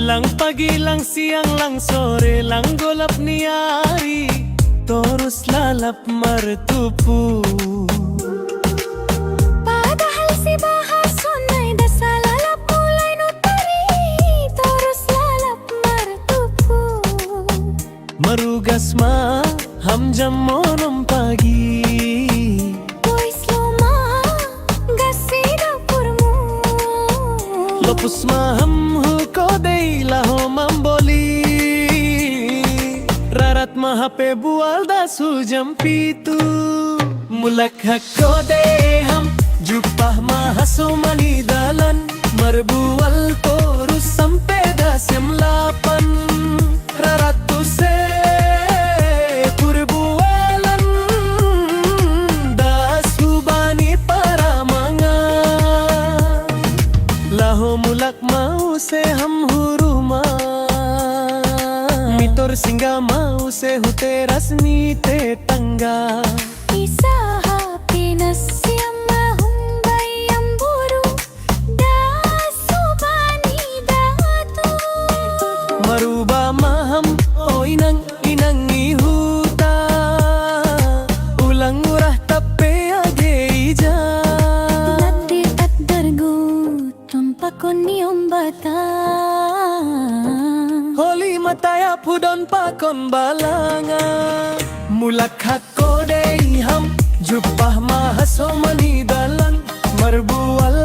lang pagilang siang lang sore lang golap niari torus lalap martupu. Padahal si bahason ay dasal lalap mulay notari torus lalap martupu. Marugas ma hamjam monom pagi Boys luma gasida purmu. lopus maham ko dei laho mamboli rarat mahape bual da sujam pitu mulak hakko de ham jupah mahaso mani dalan marbual torus sampeda semlapan rarat tu se purbualan da subani paramanga laho mulak mau se ham huruma mitor singa mau se huteras ni te tangga Isa happiness siya mahumbay ang buru da subani datu. maruba maham o inang ihuta ulang urah tape age ija Latit at dargut tumpakon niyong bata. holi mataya pudon pakon balanga mulak hakko dei ham jupah mahaso mani dalan marbual